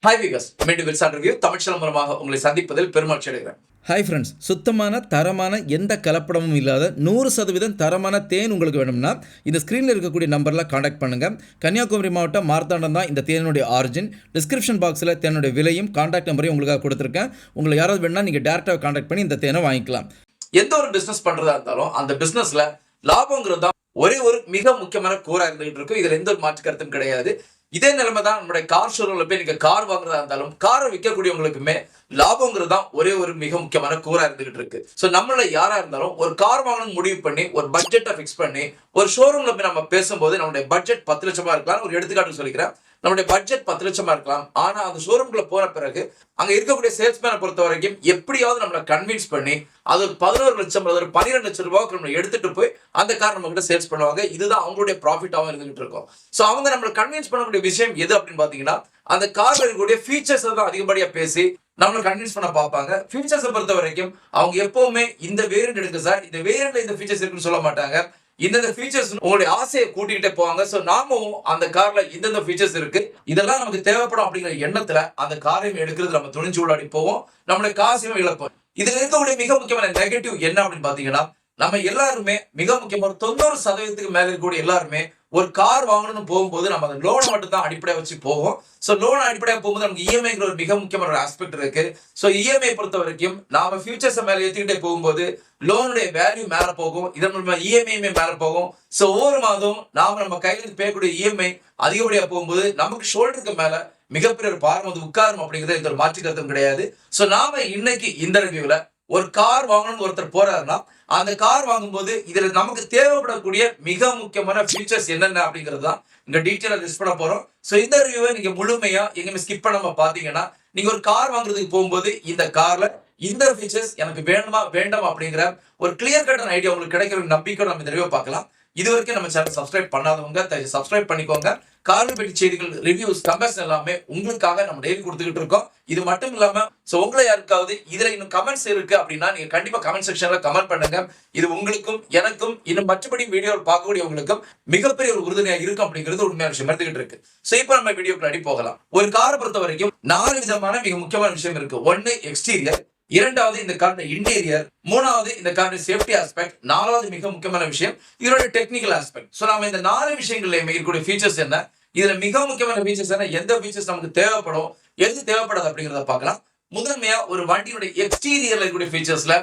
Hi விகஸ் மீண்டும் வில்சான் review தமிழ்ச்சலம் மூலமாக உங்களை சந்திப்பதில் பெருமகிழ்ச்சி அடைகிறேன். ஹாய் ஃப்ரெண்ட்ஸ், சுத்தமான தரமான எந்த கலப்படமும் இல்லாத 100% தரமான தேன் உங்களுக்கு வேணும்னா இந்த ஸ்க்ரீனில் இருக்கக்கூடிய நம்பரில் காண்டாக்ட் பண்ணுங்கள். கன்னியாகுமரி மாவட்டம் மார்த்தாண்டம் தான் இந்த தேனுடைய ஆரிஜின். டிஸ்கிரிப்ஷன் பாக்ஸில் தேனுடைய விலையும் காண்டாக்ட் நம்பரையும் உங்களுக்காக கொடுத்துருக்கேன். உங்களுக்கு யாராவது வேணும்னா நீங்கள் டேரெக்டாக காண்டாக்ட் பண்ணி இந்த தேனை வாங்கிக்கலாம். எந்த ஒரு பிஸ்னஸ் பண்ணுறதா இருந்தாலும் அந்த பிஸ்னஸில் லாபங்கிறது தான் ஒரே ஒரு மிக முக்கியமான கூறாக இருந்துகிட்டு இருக்கும். இதில் எந்த ஒரு மாற்று கருத்தும் கிடையாது. இதே நிலைமை தான் நம்மளுடைய கார் ஷோரூம்ல போய் நீங்க கார் வாங்குறதா இருந்தாலும் காரை விற்கக்கூடியவங்களுக்குமே லாபங்கிறது தான் ஒரே ஒரு மிக முக்கியமான கூறா இருந்துகிட்டு இருக்கு. ஸோ நம்மள யாரா இருந்தாலும் ஒரு கார் வாங்கணும்னு முடிவு பண்ணி ஒரு பட்ஜெட்டை ஃபிக்ஸ் பண்ணி ஒரு ஷோரூம்ல போய் நம்ம பேசும்போது நம்மளுடைய பட்ஜெட் 10 லட்சமா இருக்கலாம். ஒரு எடுத்துக்காட்டு சொல்லிக்கிறேன், நம்மளுடைய பட்ஜெட் 10 லட்சமா இருக்கலாம். ஆனா அந்த ஷோரூம்குள்ள போன பிறகு அங்க இருக்கக்கூடிய சேல்ஸ்மேனை பொறுத்த வரைக்கும் எப்படியாவது நம்மளை கன்வின்ஸ் பண்ணி அது ஒரு 11 லட்சம் ஒரு 12 லட்சம் ரூபாய்க்கு நம்ம எடுத்துட்டு போய் அந்த கார் நம்ம கிட்ட சேல்ஸ் பண்ணுவாங்க. இதுதான் அவங்களுடைய ப்ராஃபிட்டாகவும் இருந்துகிட்டு இருக்கும். ஸோ அவங்க நம்மளை கன்வின்ஸ் பண்ணக்கூடிய விஷயம் எது அப்படின்னு பாத்தீங்கன்னா அந்த கார்ல இருக்கக்கூடிய ஃபீச்சர்ஸ் தான் அதிகப்படியா பேசி நம்மளை கன்வின்ஸ் பண்ண பார்ப்பாங்க. ஃபீச்சர்ஸை பொறுத்த வரைக்கும் அவங்க எப்பவுமே இந்த வேரியன்ட் எடுங்க சார், இந்த வேரியன்ட்ல இந்த ஃபீச்சர்ஸ் இருக்குன்னு சொல்ல மாட்டாங்க. இந்த ஃபீச்சர்ஸ் உங்களுடைய ஆசையை கூட்டிகிட்டே போவாங்க. ஸோ நாமும் அந்த கார்ல இந்தந்த ஃபீச்சர்ஸ் இருக்கு, இதெல்லாம் நமக்கு தேவைப்படும் அப்படிங்கிற எண்ணத்துல அந்த காரையும் எடுக்கிறது நம்ம துணிஞ்சு உள்ளாடி போவோம், நம்மளுடைய காசையும் இழப்போம். இதுல இருக்கக்கூடிய மிக முக்கியமான நெகட்டிவ் என்ன அப்படின்னு பாத்தீங்கன்னா நம்ம எல்லாருமே மிக முக்கியமான 90% மேல இருக்கக்கூடிய எல்லாருமே ஒரு கார் வாங்கணும்னு போகும்போது நம்ம அந்த லோனை மட்டும் தான் அடிப்படையா வச்சு போவோம். ஸோ லோன் அடிப்படையாக போகும்போது நமக்கு இஎம்ஐங்கிற ஒரு மிக முக்கியமான ஒரு ஆஸ்பெக்ட் இருக்கு. ஸோ இஎம்ஐ பொறுத்த வரைக்கும் நாம ஃபியூச்சர்ஸை மேல ஏற்றிக்கிட்டே போகும்போது லோனுடைய வேல்யூ மேல போகும், இதன் மூலமா இஎம்ஐயுமே மேல போகும். ஸோ ஒவ்வொரு மாதம் நாம நம்ம கையில பேயக்கூடிய இஎம்ஐ அதிகப்படியா போகும்போது நமக்கு ஷோல்டருக்கு மேல மிகப்பெரிய ஒரு பாரம் வந்து உட்காரும் அப்படிங்கிறது எந்த ஒரு மாற்று கருத்தும் கிடையாது. ஸோ நாம இன்னைக்கு இந்த ரிவ்யூல ஒரு கார் வாங்கணும்னு ஒருத்தர் போறாருன்னா அந்த கார் வாங்கும்போது இதுல நமக்கு தேவைப்படக்கூடிய மிக முக்கியமான ஃபீச்சர்ஸ் என்னென்ன அப்படிங்கிறது தான் இங்க டீட்டெயிலா லிஸ்ட் பண்ண போறோம். ஸோ இந்த ரிவ்யூவை நீங்க முழுமையா எங்கேயுமே ஸ்கிப் பண்ணாம பாத்தீங்கன்னா நீங்க ஒரு கார் வாங்குறதுக்கு போகும்போது இந்த கார்ல இந்த ஃபீச்சர்ஸ் எனக்கு வேணுமா வேண்டாம் அப்படிங்கிற ஒரு கிளியர் கட்டான ஐடியா உங்களுக்கு கிடைக்கிற நம்பிக்கை நம்ம இந்த ரிவ்யூ பார்க்கலாம். இது வரைக்கும் நம்ம சேனல் சப்ஸ்கிரைப் பண்ணாதவங்க சப்ஸ்கிரைப் பண்ணிக்கோங்க. கார் பெட்டி செய்திகள், ரிவ்யூஸ், கமெண்ட்ஸ் எல்லாமே உங்களுக்காக நம்ம டெய்லி கொடுத்துக்கிட்டு இருக்கோம். இது மட்டும் இல்லாம சோ உங்களை யாருக்காவது இதுல இன்னும் கமெண்ட்ஸ் இருக்கு அப்படின்னா நீங்க கண்டிப்பா கமெண்ட் செக்ஷன்ல கமெண்ட் பண்ணுங்க. இது உங்களுக்கும் எனக்கும் இன்னும் மற்றபடி வீடியோ பார்க்கக்கூடியவங்களுக்கும் மிகப்பெரிய ஒரு உறுதுணையா இருக்கும் அப்படிங்கிறது உண்மையான விஷயம் இருந்துகிட்டு இருக்கு. சோ இப்போ நம்ம வீடியோக்கு அடி போகலாம். ஒரு காரை பொறுத்த வரைக்கும் 4 விதமான மிக முக்கியமான விஷயம் இருக்கு. 1 எக்ஸ்டீரியர், இரண்டாவது இந்த காருடைய இன்டீரியர், மூணாவது இந்த காருடைய சேஃப்டி ஆஸ்பெக்ட், நாலாவது மிக முக்கியமான விஷயம் இதோட டெக்னிக்கல் ஆஸ்பெக்ட். சோ நாம இந்த 4 விஷயங்கள்லயுமே இருக்கக்கூடிய ஃபீச்சர்ஸ் என்ன, இதுல மிக முக்கியமான ஃபீச்சர்ஸ் என்ன, எந்த ஃபீச்சர்ஸ் நமக்கு தேவைப்படும், எது தேவைப்படாது அப்படிங்கிறத பார்க்கலாம். முதன்மையா ஒரு வண்டியுடைய எக்ஸ்டீரியர்ல இருக்கக்கூடிய ஃபீச்சர்ஸ்ல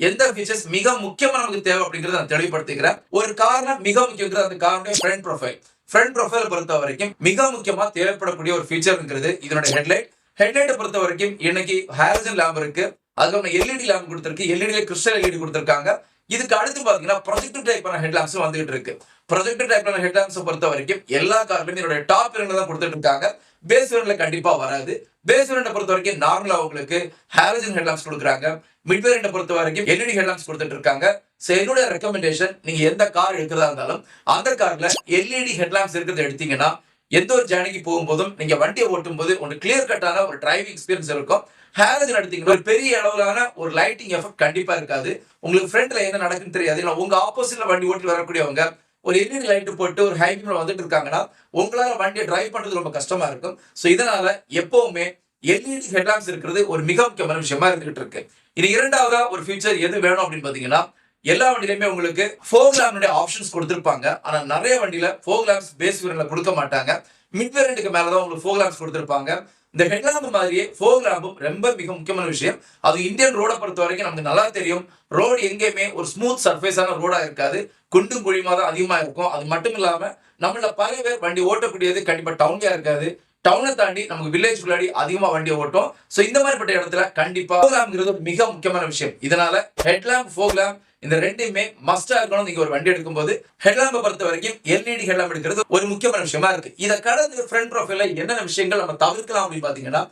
எந்த ஃபீச்சர்ஸ் மிக முக்கியமா நமக்கு தேவை அப்படிங்கறத நான் தெளிவுபடுத்திக்கிறேன். ஒரு கார்ல மிக முக்கியம் அந்த காருடைய ஃப்ரண்ட் ப்ரொஃபைல். ஃப்ரண்ட் ப்ரொஃபைல் பொறுத்த வரைக்கும் மிக முக்கியமா தேவைப்படக்கூடிய ஒரு ஃபீச்சர்ங்கிறது இதனுடைய ஹெட்லைட். ஹெட்லைட்டை பொறுத்த வரைக்கும் இன்னைக்கு ஹாலஜன் லேம்ப் இருக்கு, அதுக்கு எல்இடி லேம்ப் கொடுத்திருக்கு, எல்இடி கிறிஸ்டல் எல்இடி கொடுத்திருக்காங்க. இதுக்கு அடுத்து பாத்தீங்கன்னா ப்ரொஜெக்டர் டைப்பான ஹெட்லாம்ப்ஸ் வந்துகிட்டு இருக்கு. ப்ரொஜெக்டர் டைப்பான ஹெட்லாம்ப்ஸ் பொறுத்த வரைக்கும் எல்லா கார்லயுமே இதோட டாப் வேரியன்ட்ல தான் கொடுத்துட்டு இருக்காங்க. பேஸ் வேரியன்ட்ல கண்டிப்பா வராது. பேஸ் வேரியன்ட் பொறுத்த வரைக்கும் நார்மலா உங்களுக்கு ஹாலஜன் ஹெட்லாம்ப்ஸ் கொடுக்குறாங்க. மிட் வேரியன்ட் பொறுத்த வரைக்கும் எல்இடி ஹெட்லாம்ப்ஸ் கொடுத்துட்டு இருக்காங்க. சோ என்னோட ரெக்கமெண்டேஷன், நீங்க எந்த கார் எடுக்கிறதா இருந்தாலும் அந்த கார்ல எல்இடி ஹெட்லாம்ப்ஸ் இருக்கிறத எடுத்தீங்கன்னா எந்த ஒரு ஜேர்னிக்கு போகும்போதும் நீங்க வண்டியை ஓட்டும் போது ஒரு கிளியர் கட்டான ஒரு டிரைவிங் எக்ஸ்பீரியன்ஸ் இருக்கும். ஹாலஜன் எடுத்தீங்கன்னா ஒரு பெரிய அளவிலான ஒரு லைட்டிங் எஃபெக்ட் கண்டிப்பா இருக்காது. உங்களுக்கு ஃப்ரண்ட்ல என்ன நடக்குன்னு தெரியாது. உங்க ஆப்போசிட்ல வண்டி ஓட்டி வரக்கூடியவங்க ஒரு எல்இடி லைட் போட்டு ஒரு ஹை பீம்ல வந்துட்டு இருக்காங்கன்னா உங்களால வண்டியை டிரைவ் பண்றது ரொம்ப கஷ்டமா இருக்கும். சோ இதனால எப்பவுமே எல்இடி ஹெட்லாம்ப்ஸ் இருக்கிறது ஒரு மிக முக்கியமான விஷயமா இருந்துகிட்டு இருக்கு. இது இரண்டாவதா ஒரு ஃபீச்சர் எது வேணும் அப்படின்னு பாத்தீங்கன்னா எல்லா வண்டியிலுமே உங்களுக்கு ஃபோக் லேம்புடைய ஆப்ஷன்ஸ் கொடுத்திருப்பாங்க. ஆனா நிறைய வண்டியில ஃபோக் லேம்ப்ஸ் பேஸ் வேரியன்ட்ல கொடுக்க மாட்டாங்க. மிட் வேரியன்ட்க்கு மேலதான் உங்களுக்கு ஃபோக் லேம்ப்ஸ் கொடுத்திருப்பாங்க. இந்த ஹெட்லாம்ப் மாதிரியே ஃபோக் லேம்பும் ரொம்ப மிக முக்கியமான விஷயம். அது இந்தியன் ரோட பொறுத்த வரைக்கும் நமக்கு நல்லா தெரியும், ரோடு எங்கேயுமே ஒரு ஸ்மூத் சர்ஃபேஸான ரோடா இருக்காது, குண்டும் குழியுமா தான் அதிகமா இருக்கும். அது மட்டும் இல்லாம நம்மள பல பேர் வண்டி ஓட்டக்கூடியது கண்டிப்பா டவுன்லயா இருக்காது. டவுனை தாண்டி நமக்கு வில்லேஜ் உள்ளாடி அதிகமா வண்டி ஓட்டும். சோ இந்த மாதிரிப்பட்ட இடத்துல கண்டிப்பா ஃபோக் லேம்ப்ங்கிறது ஒரு மிக முக்கியமான விஷயம். இதனால ஹெட்லாம்ப், ஃபோக் லேம்ப் இந்த ரெண்டையுமே மஸ்டா இருக்கணும். நீங்க ஒரு வண்டி எடுக்கும்போது ஹெட்லாம்பை பொறுத்த வரைக்கும் எல்இடி ஹெட்லாம்ப் எடுக்கிறது ஒரு முக்கியமான விஷயமா இருக்கு. இதை கடந்து ஃப்ரண்ட் ப்ரொஃபைல்ல என்னென்ன விஷயங்கள் நம்ம தவிர்க்கலாம் அப்படின்னு பாத்தீங்கன்னா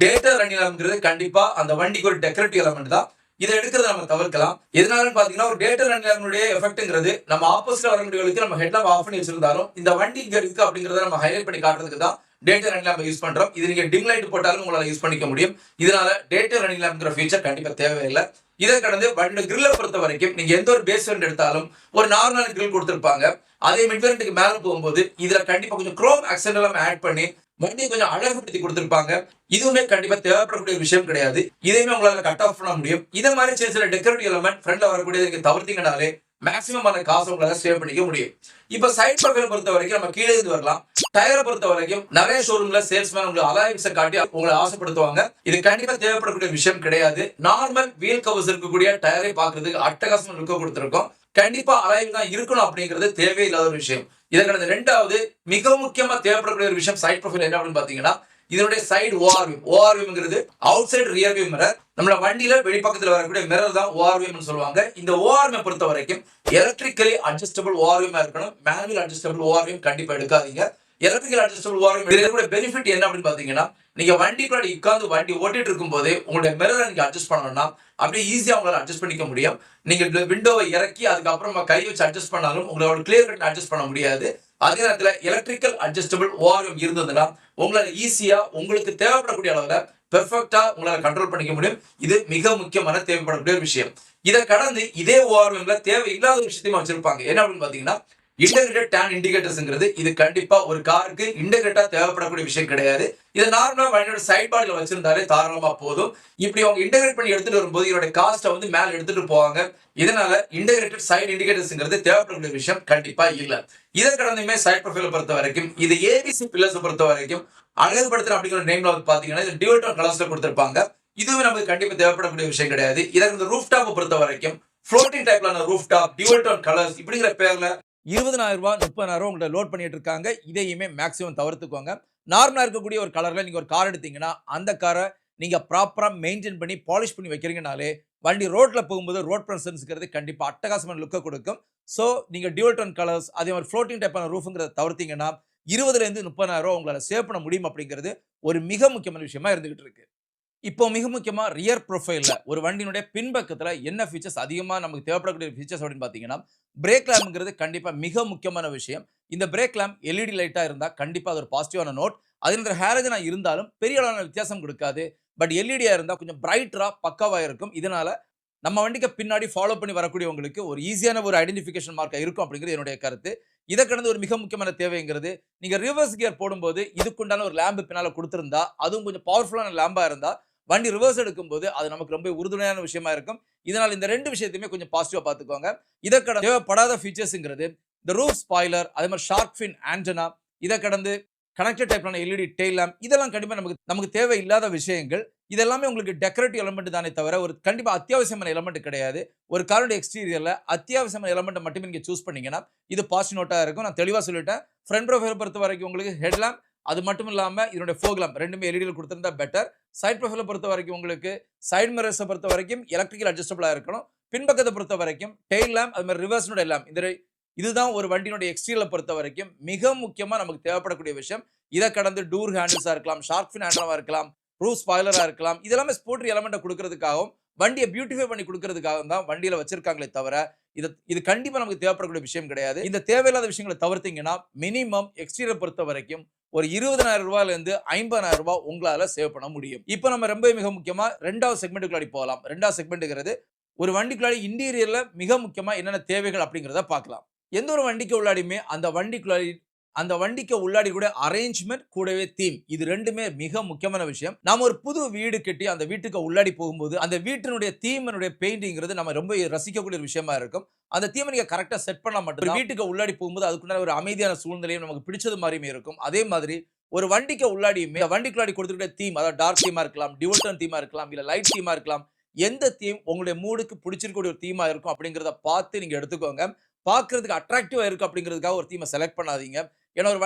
டேட்டா ரன்னிங் லேம்ப்ங்கிறது கண்டிப்பா அந்த வண்டிக்கு ஒரு டெக்கரேட்டிவ் எலமெண்ட் தான். இதை எடுக்கிறத நம்ம தவிர்க்கலாம். எதனாலன்னு பாத்தீங்கன்னா ஒரு டேட்டா ரன்னிங் லேம்புடைய எஃபெக்ட்ங்கிறது நம்ம ஆப்போசிட்ல வரக்கூடியவங்களுக்கு நம்ம ஹெட்லாம்ப் ஆஃப் பண்ணி வச்சிருந்தாலும் இந்த வண்டி இங்க இருக்கு அப்படிங்கறத நம்ம ஹைலைட் பண்ணி காட்டுறதுக்கு தான் டேட்டா ரன்னிங் லேம்ப் யூஸ் பண்றோம். இது நீங்க டிம் லைட் போட்டாலும் உங்களால யூஸ் பண்ணிக்க முடியும். இதனால டேட்டா ரன்னிங் லேம்ப்ங்கிற ஃபீச்சர் கண்டிப்பா தேவையில்லை. இதை கடந்து வண்டியோட கிரில்லை பொறுத்த வரைக்கும் நீங்க எந்த ஒரு பேஸ் வேரியன்ட் எடுத்தாலும் ஒரு நார்மல் கிரில் கொடுத்திருப்பாங்க. அதே மிட் வேரியன்ட்க்கு மேல போகும்போது இதுல கண்டிப்பா கொஞ்சம் குரோம் ஆக்சென்ட் எல்லாம் ஆட் பண்ணி வண்டியை கொஞ்சம் அழகுபடுத்தி கொடுத்திருப்பாங்க. இதுவுமே கண்டிப்பா தேவைப்படக்கூடிய ஒரு விஷயம் கிடையாது. இதையுமே உங்களால கட் ஆஃப் பண்ண முடியும். இதை மாதிரி சில டெக்கரேட்டிவ் எலமெண்ட் ஃப்ரண்ட்ல வரக்கூடியதை நீங்க தவிர்த்தீங்கனாலே மேக்ஸிமம் ஆன காசு உங்களால சேவ் பண்ணிக்க முடியும். இப்ப சைட் ப்ரொஃபைல் பொறுத்த வரைக்கும் நம்ம கீழே இருந்து வரலாம். டயரை பொறுத்த வரைக்கும் நிறைய ஷோரூம்ல சேல்ஸ்மேன் உங்களுக்கு அலாய்விஸை காட்டி உங்களை ஆசைப்படுத்துவாங்க. இது கண்டிப்பா தேவைப்படக்கூடிய விஷயம் கிடையாது. நார்மல் வீல் கவர்ஸ் இருக்கக்கூடிய டயரை பாக்குறதுக்கு அட்டகாசமா லுக் கொடுத்திருக்கோம். கண்டிப்பா அலாய்வு தான் இருக்கணும் அப்படிங்கிறது தேவையில்லாத ஒரு விஷயம். இதற்கான இரண்டாவது மிக முக்கியமா தேவைப்படக்கூடிய ஒரு விஷயம் சைட் ப்ரொஃபைல் என்ன அப்படின்னு பாத்தீங்கன்னா, இதனுடைய சைடு ஓஆர்விங்கிறது outside rear view mirror. நம்மள வண்டியில வெளிப்பக்கத்துல வரக்கூடிய மிரர் தான் ஓஆர்விஎம் சொல்லுவாங்க. இந்த ஓஆர்விஎம் பொறுத்த வரைக்கும் எலக்ட்ரிக்கலி அட்ஜஸ்டபிள் ஓஆர்விஎம் இருக்கணும். மேனுவல் அட்ஜஸ்டபிள் ஓஆர்விஎம் கண்டிப்பா எடுக்காதீங்க. எலக்ட்ரிக்கல் அட்ஜஸ்டபிள் ஓஆர்விஎம் இதோட பெனிஃபிட் என்ன அப்படின்னு பாத்தீங்கன்னா, நீங்க வண்டிக்குள்ள உட்கார்ந்து வண்டி ஓட்டிட்டு இருக்கும் போதே உங்களுடைய மிரரை நீங்க அட்ஜஸ்ட் பண்ணணும்னா அப்படியே ஈஸியா உங்களால அட்ஜஸ்ட் பண்ணிக்க முடியும். நீங்க விண்டோவை இறக்கி அதுக்கப்புறமா கை வச்சு அட்ஜஸ்ட் பண்ணாலும் உங்களோட கிளியர் கட் அட்ஜஸ்ட் பண்ண முடியாது. அதே நேரத்துல எலக்ட்ரிக்கல் அட்ஜஸ்டபிள் ஓஆர்விஎம் இருந்ததுன்னா உங்களால ஈஸியா உங்களுக்கு தேவைப்படக்கூடிய அளவுல பெர்ஃபெக்ட்டா உங்களால கண்ட்ரோல் பண்ணிக்க முடியும். இது மிக முக்கியமான தேவைப்படக்கூடிய ஒரு விஷயம். இதை கடந்து இதே ஓஆர்விஎம்ல தேவையில்லாத விஷயத்தையும் வச்சிருப்பாங்க. என்ன அப்படின்னு பாத்தீங்கன்னா, இன்டகிரேட்டட் டர்ன் இண்டிகேட்டர்ஸ்ங்கிறது இது கண்டிப்பா ஒரு காருக்கு இன்டகிரேட்டா தேவைப்படக்கூடிய விஷயம் கிடையாது. இது நார்மலா வண்டியோட சைட் பாடியில வச்சிருந்தாலே தாராளமா போதும். இப்படி அவங்க இன்டகிரேட் பண்ணி எடுத்துட்டு வரும்போது இதோட காஸ்ட்டை வந்து மேல எடுத்துட்டு போவாங்க. இதனால இன்டகிரேட்டட் சைடு இண்டிகேட்டர்ஸ்ங்கிறது தேவைப்படக்கூடிய விஷயம் கண்டிப்பா இல்ல. இதை கடந்துமே சைட் ப்ரொஃபைலை பொறுத்த வரைக்கும் இது ஏபிசி பில்லர்ஸ் பொறுத்த வரைக்கும் அழகுபடுத்துற அப்படிங்கிற நேம்ல வந்து பாத்தீங்கன்னா இது டியூவல் டோன் கலர்ஸ்ல கொடுத்திருப்பாங்க. இதுவே நமக்கு கண்டிப்பா தேவைப்படக்கூடிய விஷயம் கிடையாது. இதற்கு ரூஃப் டாப் பொறுத்த வரைக்கும் ஃப்ளோட்டிங் டைப்லான roof top dual tone colours இப்படிங்கிற பேர்ல 20,000 30,000 உங்கள்ட்ட லோட் பண்ணிட்டு இருக்காங்க. இதையுமே மேக்ஸிமம் தவிர்த்துக்கோங்க. நார்மலா இருக்கக்கூடிய ஒரு கலர்ல நீங்க ஒரு கார் எடுத்தீங்கன்னா, அந்த காரை நீங்க ப்ராப்பரா மெயின்டெயின் பண்ணி பாலிஷ் பண்ணி வைக்கிறீங்கனாலே, வண்டி ரோட்ல போகும்போது ரோட் பிரசன்ஸ்ங்கிறது கண்டிப்பா அட்டகாசமான லுக்க கொடுக்கும். ஸோ நீங்க டியூவல் டோன் கலர்ஸ் அதே மாதிரி ஃப்ளோட்டிங் டைப்பான ரூஃப்ங்கிறத தவிர்த்தீங்கன்னா, 20,000 30,000 உங்களால சேவ் பண்ண முடியும் அப்படிங்கிறது ஒரு மிக முக்கியமான விஷயமா இருந்துகிட்டு இருக்கு. இப்போ மிக முக்கியமா ரியர் ப்ரொஃபைல்ல ஒரு வண்டியினுடைய பின்பக்கத்துல என்ன ஃபீச்சர்ஸ் அதிகமா நமக்கு தேவைப்படக்கூடிய ஃபீச்சர்ஸ் அப்படின்னு பாத்தீங்கன்னா, பிரேக் லேம்ப்ங்கிறது கண்டிப்பா மிக முக்கியமான விஷயம். இந்த பிரேக் லேம்ப் எல்இடி லைட்டா இருந்தா கண்டிப்பா அது ஒரு பாசிட்டிவான நோட். அதில் ஹேலஜனா இருந்தாலும் பெரிய அளவான வித்தியாசம் கொடுக்காது. பட் எல்இடியா இருந்தா கொஞ்சம் பிரைட்டரா பக்காவா இருக்கும். இதனால நம்ம வண்டிக்கு பின்னாடி ஃபாலோ பண்ணி வரக்கூடியவங்களுக்கு ஒரு ஈஸியான ஒரு ஐடென்டிஃபிகேஷன் மார்க்கா இருக்கும் அப்படிங்கிறது என்னுடைய கருத்து. இதை கடந்து ஒரு மிக முக்கியமான தேவைங்கிறது, நீங்க ரிவர்ஸ் கியர் போடும்போது இதுக்குண்டான ஒரு லேம்ப் பின்னால கொடுத்திருந்தா, அதுவும் கொஞ்சம் பவர்ஃபுல்லான லேம்பா இருந்தா வண்டி ரிவர்ஸ் எடுக்கும்போது அது நமக்கு ரொம்ப உறுதுணையான விஷயமா இருக்கும். இதனால இந்த 2 விஷயத்தையுமே கொஞ்சம் பாசிட்டிவா பார்த்துக்கோங்க. இத கடந்து தேவைப்படாத ஃபீச்சர்ஸ்ங்கிறது இந்த ரூஃப் ஸ்பாய்லர், அதே மாதிரி ஷார்க் ஃபின் ஆண்டனா, இத கடந்து கனெக்டட் டைப்லான எல்இடி டெயில் லேம்ப் இதெல்லாம் கண்டிப்பா நமக்கு தேவையில்லாத விஷயங்கள். இதெல்லாமே உங்களுக்கு டெக்கரேட்டிவ் எலிமெண்ட் தானே தவிர ஒரு கண்டிப்பா அத்தியாவசியமான எலிமெண்ட் கிடையாது. ஒரு காரோட எக்ஸ்டீரியர்ல அத்தியாவசியமான எலிமெண்ட் மட்டுமே நீங்க சூஸ் பண்ணீங்கன்னா, இது பாசிட்டிவ் நோட்டா இருக்கும். நான் தெளிவா சொல்லிட்டேன். ஃப்ரண்ட் ப்ரொஃபைல் பொறுத்தவரைக்கும் உங்களுக்கு ஹெட் லேம்ப் அது மட்டும் இல்லாம இதனுடைய ஃபோக் லேம்ப் 2மே எல்இடில கொடுத்திருந்தா பெட்டர். சைட் ப்ரொஃபைல பொறுத்தவரைக்கும் உங்களுக்கு சைடு மிரர்ஸ பொறுத்தவரைக்கும் எலக்ட்ரிக்கல் அட்ஜஸ்டபிளா இருக்கணும். பின்பக்கத்த பொறுத்தவரைக்கும் டெயில் லேம்ப் அது மாதிரி ரிவர்ஸ்னுடைய லேம்ப் இதுதான் ஒரு வண்டியினுடைய எக்ஸ்டீரியர்ல பொறுத்தவரைக்கும் மிக முக்கியமா நமக்கு தேவைப்படக்கூடிய விஷயம். இத கடந்து டூர் ஹேண்டில்ஸா இருக்கலாம், ஷார்க் ஃபின் ஹேண்டலா இருக்கலாம், ரூஃப் ஸ்பாய்லரா இருக்கலாம். இதெல்லாமே ஸ்போர்ட்ரி எலிமெண்ட்ட குடுக்கிறதுக்காகவும், வண்டிய பியூட்டிஃபை பண்ணி குடுக்கிறதுக்காகவும் தான் வண்டியில வச்சிருக்காங்களே தவிர, இது கண்டிப்பா நமக்கு தேவைப்படக்கூடிய விஷயம் கிடையாது. இந்த தேவையில்லாத விஷயங்கள தவிர்த்தீங்கன்னா, மினிமம் எக்ஸ்டீரியர் பொறுத்தவரைக்கும் ஒரு ரூ. 20,000 50,000 உங்களால சேவ் பண்ண முடியும். இப்ப நம்ம ரொம்ப மிக முக்கியமா 2வது செக்மென்ட்க்குள்ளாடி போலாம். 2வது செக்மென்ட்ங்கிறது ஒரு வண்டிக்குள்ளாடி இன்டீரியர்ல மிக முக்கியமா என்னென்ன தேவைகள் அப்படிங்கிறத பார்க்கலாம். எந்த ஒரு வண்டிக்கு உள்ளாடியுமே அந்த வண்டிக்கு உள்ளாடி கூட அரேஞ்ச்மென்ட் கூடவே தீம் இது 2மே மிக முக்கியமான விஷயம். நாம ஒரு புது வீடு கட்டி அந்த வீட்டுக்கு உள்ளாடி போகும்போது அந்த வீட்டினுடைய தீமினுடைய பெயிண்டிங்கிறது நம்ம ரொம்ப ரசிக்கக்கூடிய ஒரு விஷயமா இருக்கும். அந்த தீமை நீங்க கரெக்ட்டா செட் பண்ணா மட்டும் தான் வீட்டுக்கு உள்ளாடி போகும்போது அதுக்குண்டான ஒரு அமைதியான சூழ்நிலையும் நமக்கு பிடிச்சது மாரியுமே இருக்கும். அதே மாதிரி ஒரு வண்டிக்கு உள்ளாடியுமே வண்டிக்குள்ளாடி கொடுத்திருக்கிற தீம் அதாவது டார்க் தீமா இருக்கலாம், டியூவல் டோன் தீமா இருக்கலாம், இல்ல லைட் தீமா இருக்கலாம். எந்த தீம் உங்களுடைய மூடுக்கு பிடிச்சிருக்கக்கூடிய ஒரு தீமா இருக்கும் அப்படிங்கிறத பார்த்து நீங்க எடுத்துக்கோங்க. பார்க்கிறதுக்கு அட்ராக்டிவா இருக்கு அப்படிங்கிறதுக்காக ஒரு தீமை செலக்ட் பண்ணாதீங்க. ஏன்னா ஒரு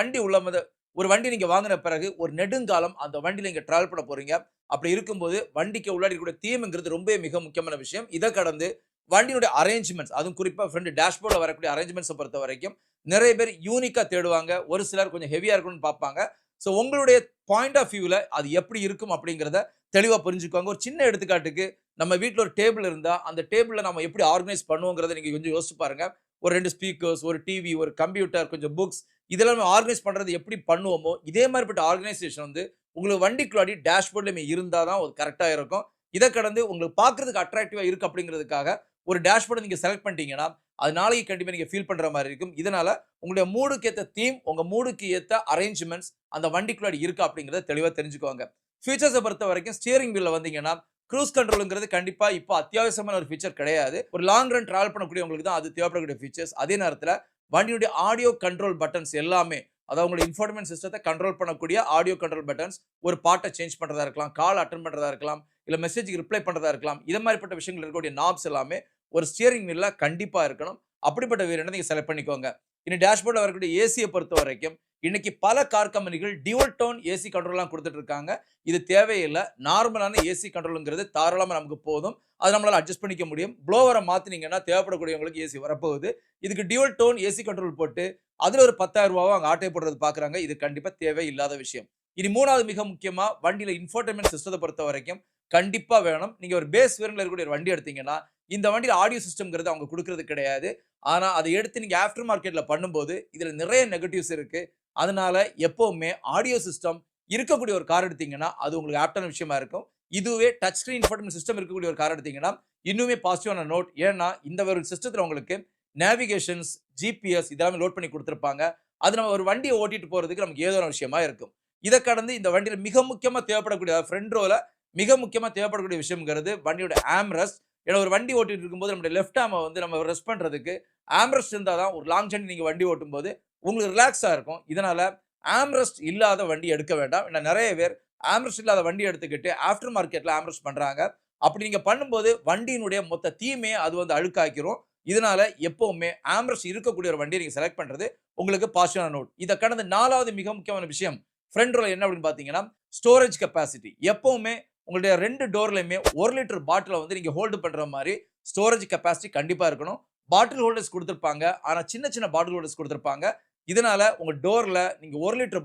வண்டி நீங்க வாங்கின பிறகு ஒரு நெடுங்காலம் அந்த வண்டியில நீங்க டிராவல் பண்ண போறீங்க. அப்படி இருக்கும்போது வண்டிக்கு உள்ளாடி இருக்கக்கூடிய தீம்ங்கிறது ரொம்ப மிக முக்கியமான விஷயம். இத கடந்து வண்டியினுடைய அரேஞ்ச்மென்ட்ஸ் அதுவும் குறிப்பா ஃப்ரண்ட் டேஷ்போர்ட்ல வரக்கூடிய அரேஞ்ச்மென்ட்ஸ பொறுத்தவரைக்கும் நிறைய பேர் யூனிக்கா தேடுவாங்க. ஒரு சிலர் கொஞ்சம் ஹெவியா இருக்கணும்னு பார்ப்பாங்க. சோ உங்களுடைய பாயிண்ட் ஆஃப் வியூல அது எப்படி இருக்கும் அப்படிங்கிறத தெளிவா புரிஞ்சுக்கோங்க. ஒரு சின்ன எடுத்துக்காட்டுக்கு நம்ம வீட்ல ஒரு டேபிள் இருந்தா அந்த டேபிள்ல நம்ம எப்படி ஆர்கனைஸ் பண்ணுவோங்கிறத நீங்க கொஞ்சம் யோசிச்சு பாருங்க. ஒரு 2 ஸ்பீக்கர்ஸ், ஒரு டிவி, ஒரு கம்ப்யூட்டர், கொஞ்சம் புக்ஸ் இதெல்லாம் ஆர்கனைஸ் பண்றது எப்படி பண்ணுவோமோ, இதே மாரிப்பட்ட ஆர்கனைசேஷன் வந்து உங்களுக்கு வண்டிக்குள்ளாடி டேஷ்போர்ட்லயுமே இருந்தா தான் அது கரெக்ட்டா இருக்கும். இத கடந்து உங்களுக்கு பார்க்கிறதுக்கு அட்ராக்டிவா இருக்கு அப்படிங்கிறதுக்காக ஒரு டேஷ்போர்ட நீங்க செலக்ட் பண்ணிட்டீங்கன்னா, அது நாளைக்கு கண்டிப்பா நீங்க ஃபீல் பண்ற மாதிரி இருக்கும். இதனால உங்களுடைய மூடுக்கு ஏத்த தீம், உங்க மூடுக்கு ஏத்த அரேஞ்ச்மென்ட்ஸ் அந்த வண்டிக்குள்ள இருக்கா அப்படிங்கிறத தெளிவா தெரிஞ்சுக்கோங்க. ஃபீச்சர்ஸ பொறுத்தவரைக்கும் ஸ்டியரிங் வீல்ல வந்தீங்கன்னா, க்ரூஸ் கண்ட்ரோல்ங்கிறது கண்டிப்பா இப்போ அத்தியாவசியமான ஒரு ஃபீச்சர் கிடையாது. ஒரு லாங் ரன் டிராவல் பண்ணக்கூடியவங்களுக்கு தான் அது தேவைப்படக்கூடிய ஃபீச்சர்ஸ். அதே நேரத்தில வண்டியுடைய ஆடியோ கண்ட்ரோல் பட்டன்ஸ் எல்லாமே, அதாவது உங்களுடைய இன்ஃபோர்டைன்மென்ட் சிஸ்டத்த கண்ட்ரோல் பண்ணக்கூடிய ஆடியோ கண்ட்ரோல் பட்டன்ஸ், ஒரு பாட்ட சேஞ்ச் பண்றதா இருக்கலாம், கால் அட்டெண்ட் பண்றதா இருக்கலாம், இல்ல மெசேஜ்க்கு ரிப்ளை பண்றதா இருக்கலாம். இத மாரிப்பட்ட விஷயங்கள் இருக்கக்கூடிய நாப்ஸ் எல்லாமே ஒரு ஸ்டியரிங் வீல்ல கண்டிப்பா இருக்கணும். அப்படிப்பட்ட வேரியண்ட்ட நீங்க செலக்ட் பண்ணிக்கோங்க. இனி டேஷ்போர்ட்ல வரக்கூடிய ஏசிய பொறுத்தவரைக்கும், இன்னைக்கு பல கார் கம்பெனிகள் டியூவல் டோன் ஏசி கண்ட்ரோல்லாம் குடுத்துட்டு இருக்காங்க. இது தேவையில்ல. நார்மலான ஏசி கண்ட்ரோல்ங்கிறது தாராளமா நமக்கு போதும். அத நம்மளால அட்ஜஸ்ட் பண்ணிக்க முடியும். ப்ளோவர மாத்துனீங்கன்னா தேவைப்படக்கூடியவங்களுக்கு ஏசி வரப்போகுது. இதுக்கு டியூவல் டோன் ஏசி கண்ட்ரோல் போட்டு, அதுல ஒரு ரூ. 10,000 அங்க ஆட்டை போடுறது பார்க்குறாங்க. இது கண்டிப்பா தேவையில்லாத விஷயம். இனி 3வது மிக முக்கியமா வண்டியில இன்ஃபோடெயின்மென்ட் சிஸ்டத்த பொறுத்தவரைக்கும் கண்டிப்பா வேணும். நீங்க ஒரு பேஸ் வேரியன்ட்ல இருக்கக்கூடிய ஒரு வண்டி எடுத்தீங்கன்னா, இந்த வண்டியில ஆடியோ சிஸ்டம்ங்கிறது அவங்க குடுக்குறது கிடையாது. ஆனா, அத எடுத்து நீங்க ஆஃப்டர் மார்க்கெட்ல பண்ணும்போது, இதுல நிறைய நெகட்டிவ்ஸ் இருக்கு. அதனால எப்பவுமே ஆடியோ சிஸ்டம் இருக்கக்கூடிய ஒரு கார் எடுத்தீங்கன்னா, அது உங்களுக்கு ஆப்டான விஷயமா இருக்கும். இதுவே டச் ஸ்கிரீன் இன்ஃபோடெயின்மென்ட் சிஸ்டம் இருக்கக்கூடிய ஒரு கார் எடுத்தீங்கன்னா, இன்னுமே பாசிட்டிவான நோட். ஏன்னா, இந்த ஒரு சிஸ்டத்துல உங்களுக்கு நேவிகேஷன்ஸ், ஜிபிஎஸ் இதெல்லாமே லோட் பண்ணி குடுத்திருப்பாங்க. அது நம்ம ஒரு வண்டிய ஓட்டிட்டு போறதுக்கு நமக்கு ஏதுவான விஷயமா இருக்கும். இத கடந்து இந்த வண்டியில மிக முக்கியமா தேவைப்படக்கூடிய ஃப்ரண்ட் ரோல மிக முக்கியமா தேவைப்படக்கூடிய விஷயம்ங்கிறது வண்டியோட ஆம்ரெஸ்ட். ஏன்னா ஒரு வண்டி ஓட்டிட்டு இருக்கும்போது நம்முடைய லெஃப்ட் ஆர்ம வந்து நம்ம ரெஸ்ட் பண்றதுக்கு ஆம்ரெஸ்ட் இருந்தா தான் ஒரு லாங் ஜர்னி நீங்க வண்டி ஓட்டும்போது உங்களுக்கு ரிலாக்ஸா இருக்கும். இதனால ஆம்ரெஸ்ட் இல்லாத வண்டி எடுக்க வேண்டாம். ஏன்னா நெறைய பேர் ஆம்ரெஸ்ட் இல்லாத வண்டி எடுத்துக்கிட்டு ஆஃப்டர் மார்க்கெட்ல ஆம்ரெஸ்ட் பண்றாங்க. அப்படி நீங்க பண்ணும்போது வண்டியினுடைய மொத்த தீமே அது வந்து அழுக்காக்கிரும். இதனால எப்பவுமே ஆம்ரெஸ்ட் இருக்கக்கூடிய ஒரு வண்டிய நீங்க செலக்ட் பண்றது உங்களுக்கு பாசிட்டிவான நோட். இத கடந்து 4வது மிக முக்கியமான விஷயம் ஃப்ரண்ட் ரோல என்ன அப்படின்னு பார்த்தீங்கன்னா, ஸ்டோரேஜ் கெப்பாசிட்டி. எப்பவுமே உங்களுடைய 2 டோர்லயுமே 1 லிட்டர் பாட்டில வந்து நீங்க ஹோல்டு பண்ற மாரி ஸ்டோரேஜ் கெப்பாசிட்டி கண்டிப்பா இருக்கணும். பாட்டில் ஹோல்டர்ஸ் குடுத்திருப்பாங்க. ஆனா சின்ன சின்ன பாட்டில் ஹோல்டர்ஸ் குடுத்திருப்பாங்க. இதனால உங்க டோர்ல நீங்க 1 லிட்டர்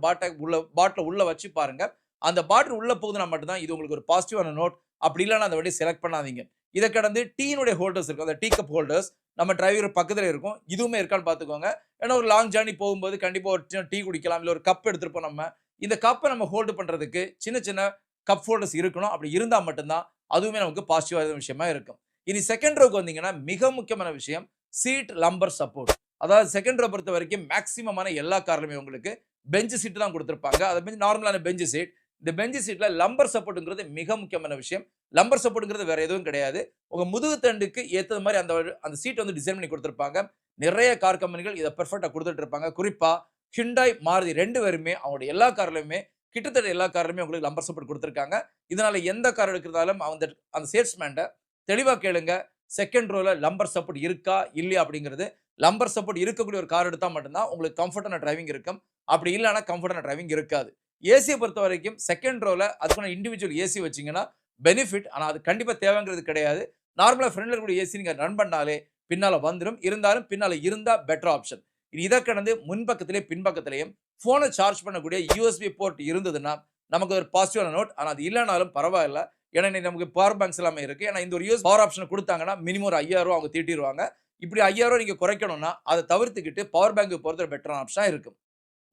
பாட்டில உள்ள வச்சு பாருங்க. அந்த பாட்டில் உள்ள போகுதுன்னா மட்டும் தான் இது உங்களுக்கு ஒரு பாசிட்டிவான நோட். அப்படி இல்லன்னா அந்த வண்டிய செலக்ட் பண்ணாதீங்க. இத கடந்து டீயினுடைய ஹோல்டர்ஸ் இருக்கும். அந்த டீ கப் ஹோல்டர்ஸ் நம்ம டிரைவர் பக்கத்துல இருக்கும். இதுவுமே இருக்கான்னு பார்த்துக்கோங்க. ஏன்னா ஒரு லாங் ஜர்னி போகும்போது கண்டிப்பா ஒரு சின்ன டீ குடிக்கலாம். இல்ல ஒரு கப் எடுத்திருப்போம் நம்ம. இந்த கப்ப நம்ம ஹோல்டு பண்றதுக்கு சின்ன சின்ன கப் ஹோல்டர்ஸ் இருக்கணும். அப்படி இருந்தா மட்டும் தான் அதுவுமே நமக்கு பாசிட்டிவான விஷயமா இருக்கும். இனி செகண்ட் ரோக்கு வந்தீங்கன்னா, மிக முக்கியமான விஷயம் சீட் லம்பர் சப்போர்ட். அதாவது செகண்ட் ரோ பொறுத்தவரைக்கும் மேக்ஸிமமான எல்லா கார்லயுமே உங்களுக்கு பெஞ்ச் சீட் தான் குடுத்திருப்பாங்க. அது நார்மலான பெஞ்ச் சீட். இந்த பெஞ்ச் சீட்ல லம்பர் சப்போர்ட்ங்கிறது மிக முக்கியமான விஷயம். லம்பர் சப்போர்ட்ங்கிறது வேற எதுவும் கிடையாது. உங்க முதுகு தண்டுக்கு ஏத்தது மாரி அந்த சீட் வந்து டிசைன் பண்ணி குடுத்திருப்பாங்க. நிறைய கார் கம்பெனிகள் இத பெர்ஃபெக்ட்டா குடுத்துட்டு இருப்பாங்க. குறிப்பா Hyundai, Maruti 2 பேருமே அவங்களுடைய எல்லா கார்லயுமே கிட்டத்தட்ட எல்லா கார்லயுமே உங்களுக்கு லம்பர் சப்போர்ட் குடுத்திருக்காங்க. இதனால எந்த கார் எடுக்கிறதாலும் அந்த அந்த சேல்ஸ்மேன்ட்ட தெளிவா கேளுங்க. செகண்ட் ரோல லம்பர் சப்போர்ட் இருக்கா? இல்லையா? அப்படிங்கிறது. லம்பர் சப்போர்ட் இருக்கக்கூடிய ஒரு கார் எடுத்தா மட்டும் தான் உங்களுக்கு கம்ஃபர்ட்டான டிரைவிங் இருக்கும். அப்படி இல்லன்னா கம்ஃபர்ட்டான டிரைவிங் இருக்காது. ஏசிய பொறுத்தவரைக்கும் செகண்ட் ரோல அதுக்கான இண்டிவிஜுவல் ஏசி வச்சீங்கன்னா பெனிஃபிட். ஆனா அது கண்டிப்பா தேவைங்கிறது கிடையாது. நார்மலா ஃப்ரண்ட்ல இருக்கக்கூடிய ஏசி நீங்க ரன் பண்ணாலே பின்னால வந்துரும். இருந்தாலும் பின்னால இருந்தா பெட்டர் ஆப்ஷன். இத கடந்து முன்பக்கத்திலேயும், பின்பக்கத்திலேயும் ஃபோன சார்ஜ் பண்ணக்கூடிய யூஎஸ்பி போர்ட் இருந்ததுன்னா, நமக்கு ஒரு பாசிட்டிவான நோட். ஆனா அது இல்லனாலும் பரவாயில்ல. ஏன்னா இன்னைக்கு நமக்கு பவர் பேங்க்ஸ் எல்லாமே இருக்கு. ஏன்னா இந்த ஒரு யூஎஸ் பவர் ஆப்ஷன் குடுத்தாங்கன்னா, மினிமம் ஒரு ரூ. 5,000 அவங்க தீட்டிருவாங்க. இப்படி ரூ. 5,000 நீங்க குறைக்கணும்னா, அத தவிர்த்துக்கிட்டு பவர் பேங்க் போறது ஒரு பெட்டரான ஆப்ஷனா இருக்கும்.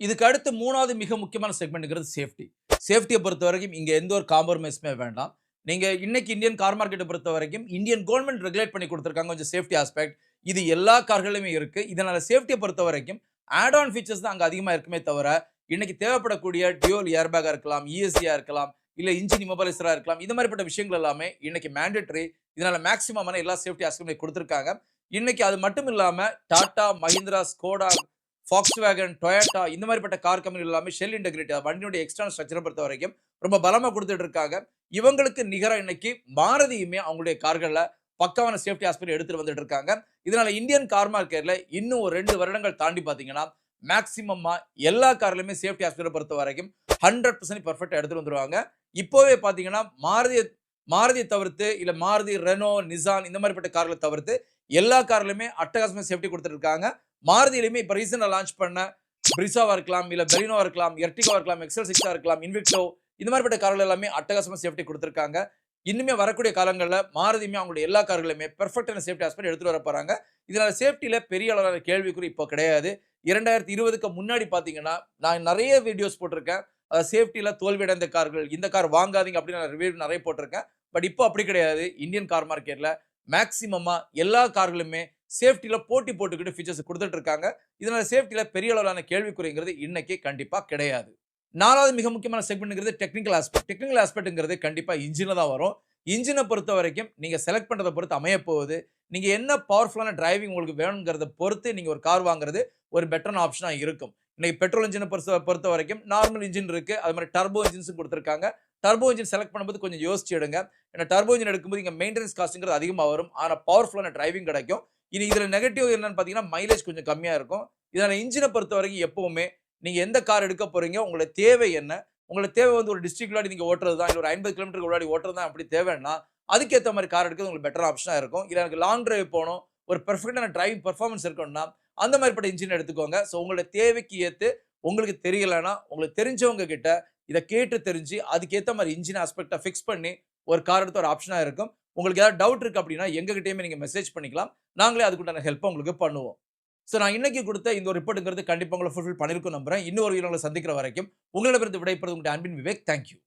இதுக்கு அடுத்து 3வது மிக முக்கியமான செக்மெண்ட்ங்கிறது சேஃப்டி. சேஃப்டிய பொறுத்தவரைக்கும் இங்க எந்த ஒரு காம்ப்ரமைஸுமே வேண்டாம். நீங்க இன்னைக்கு இந்தியன் கார் மார்க்கெட்ட பொறுத்தவரைக்கும் இந்தியன் கவர்ன்மென்ட் ரெகுலேட் பண்ணி குடுத்திருக்காங்க கொஞ்சம் சேஃப்டி ஆஸ்பெக்ட். இது எல்லா கார்கள்லயுமே இருக்கு. இதனால சேஃப்டிய பொறுத்தவரைக்கும் ஆட் ஆன் ஃபீச்சர்ஸ் தான் அங்க அதிகமா இருக்குமே தவிர, இன்னைக்கு தேவைப்படக்கூடிய டியூவல் ஏர் பேக்கா இருக்கலாம், இஎஸ்சியா இருக்கலாம், இல்ல இன்ஜின் இம்மோபிலைசரா இருக்கலாம். இந்த மாரிப்பட்ட விஷயங்கள் எல்லாமே இன்னைக்கு மேண்டேட்டரி. இதனால மேக்ஸிமமான எல்லா சேஃப்டி ஆஸ்பெக்ட்மே குடுத்திருக்காங்க. இன்னைக்கு அது மட்டும் இல்லாம Tata, Mahindra, Skoda, Volkswagen, Toyota இந்த மாதிரிப்பட்ட கார் கம்பெனிகள் எல்லாமே ஷெல் இன்டெகிரேட் வண்டியுடைய எக்ஸ்டர்னல் ஸ்ட்ரக்சரை பொறுத்தவரைக்கும் ரொம்ப பலமா குடுத்துட்டு இருக்காங்க. இவங்களுக்கு நிகரா இன்னைக்கு மாருதியுமே அவங்களுடைய கார்கள்ல பக்காவான சேஃப்டி ஆஸ்பெக்ட் எடுத்துட்டு வந்துட்டு இருக்காங்க. இதனால இந்தியன் கார் மார்க்கெட்ல இன்னும் ஒரு 2 வருடங்கள் தாண்டி பார்த்தீங்கன்னா, மேக்ஸிமமா எல்லா கார்லயுமே சேஃப்டி ஆஸ்பெக்ட பொறுத்தவரைக்கும் 100% பெர்ஃபெக்ட்டா எடுத்துட்டு வந்துருவாங்க. இப்போவே பார்த்தீங்கன்னா, மாருதிய தவிர்த்து இல்ல மாருதி, ரெனோ, நிசான் இந்த மாதிரிப்பட்ட கார்கள தவிர்த்து எல்லா கார்லயுமே அட்டகாசமா சேஃப்டி குடுத்துட்டு இருக்காங்க. மாருதியிலுமே இப்ப ரீசென்ட்டா லான்ச் பண்ண பிரிஸாவா இருக்கலாம், இல்ல பெலினோவா இருக்கலாம், எர்டிகாவா இருக்கலாம், எக்ஸல் 6ஆ இருக்கலாம், இன்விக்டோ இந்த மாரிப்பட்ட கார்கள் எல்லாமே அட்டகாசமா சேஃப்டி குடுத்திருக்காங்க. இன்னுமே வரக்கூடிய காலங்கள்ல மாருதியுமே அவங்களுடைய எல்லா கார்களுமே பெர்ஃபெக்ட்டான சேஃப்டி ஆஸ்பெக்ட் எடுத்துட்டு வரப் போறாங்க. இதனால சேஃப்டில பெரிய அளவிலான கேள்விக்குறி இப்போ கிடையாது. 2020க்கு முன்னாடி பார்த்தீங்கன்னா, நான் நெறைய வீடியோஸ் போட்டிருக்கேன். சேஃப்டில தோல்வியடைந்த கார்கள், இந்த கார் வாங்காதீங்க அப்படின்னு நான் ரிவ்யூ நெறைய போட்டிருக்கேன். பட் இப்போ அப்படி கிடையாது. இந்தியன் கார் மார்க்கெட்ல மேக்ஸிமமா எல்லா கார்களுமே சேஃப்டியில் போட்டி போட்டுக்கிட்டு ஃபீச்சர்ஸ் கொடுத்துட்டு இருக்காங்க. இதனால சேஃப்டியில் பெரிய அளவிலான கேள்விக்குறிங்கிறது இன்னைக்கு கண்டிப்பாக கிடையாது. 4வது மிக முக்கியமான செக்மெண்ட்ங்கிறது டெக்னிக்கல் ஆஸ்பெக்ட். டெக்னிக்கல் ஆஸ்பெக்ட்ங்கிறது கண்டிப்பா இன்ஜின்ல தான் வரும். இன்ஜின பொறுத்தவரைக்கும் நீங்க செலக்ட் பண்றத பொறுத்து அமையப் போகுது. நீங்க என்ன பவர்ஃபுல்லான டிரைவிங் உங்களுக்கு வேணும்ங்கிறத பொறுத்து நீங்க ஒரு கார் வாங்குறது ஒரு பெட்டரான ஆப்ஷனா இருக்கும். இன்னைக்கு பெட்ரோல் இன்ஜின பொறுத்தவரைக்கும் நார்மல் இன்ஜின் இருக்கு. அது மாரி டர்போ இன்ஜின்ஸும் குடுத்திருக்காங்க. டர்போ இன்ஜின் செலக்ட் பண்ணும்போது கொஞ்சம் யோசிச்சு எடுங்க. ஏன்னா டர்போ இன்ஜின் எடுக்கும்போது இங்க மெயின்டனன்ஸ் காஸ்ட்ங்கிறது அதிகமா வரும். ஆனா பவர்ஃபுல்லான டிரைவிங் கிடைக்கும். இனி இதுல நெகட்டிவ் என்னன்னு பார்த்தீங்கன்னா, மைலேஜ் கொஞ்சம் கம்மியா இருக்கும். இதனால இன்ஜின பொறுத்தவரைக்கும் எப்பவுமே நீங்க எந்த கார் எடுக்க போறீங்க? உங்களோட தேவை என்ன? உங்களோட தேவை வந்து ஒரு டிஸ்ட்ரிக்ட் உள்ளாடி நீங்க ஓட்டுறது தான். இல்ல ஒரு 50 கிலோமீட்டருக்கு உள்ளாடி ஓட்டுறது தான் அப்படி தேவைன்னா, அதுக்கேத்த மாரி கார் எடுக்கிறது உங்களுக்கு பெட்டர் ஆப்ஷனா இருக்கும். இல்ல எனக்கு லாங் டிரைவ் போணும். ஒரு பெர்ஃபெக்ட்டான டிரைவிங் பெர்ஃபார்மன்ஸ் இருக்கணும்னா, அந்த மாரிப்பட்ட இன்ஜின் எடுத்துக்கோங்க. ஸோ உங்களோட தேவைக்கு ஏத்து உங்களுக்கு தெரியலன்னா, உங்களுக்கு தெரிஞ்சவங்க கிட்ட இத கேட்டு தெரிஞ்சு, அதுக்கேத்த மாரி இன்ஜின் ஆஸ்பெக்ட்ட ஃபிக்ஸ் பண்ணி, ஒரு கார் எடுத்து ஒரு ஆப்ஷனா இருக்கும். உங்களுக்கு ஏதாவது டவுட் இருக்கு அப்படின்னா, எங்ககிட்டயுமே நீங்க மெசேஜ் பண்ணிக்கலாம். நாங்களே அதுக்குண்டான ஹெல்ப்ப உங்களுக்கு பண்ணுவோம். நான் இன்னைக்கு குடுத்த இந்த ஒரு ரிப்போர்ட்ங்கிறது கண்டிப்பா உங்கள ஃபுல்ஃபில் பண்ணியிருக்கும்னு நம்புறேன். இன்னொரு வீடியோல சந்திக்கிற வரைக்கும், உங்களிடமிருந்து விடைபெறுவது உங்களுடைய அன்பின் விவேக். Thank you.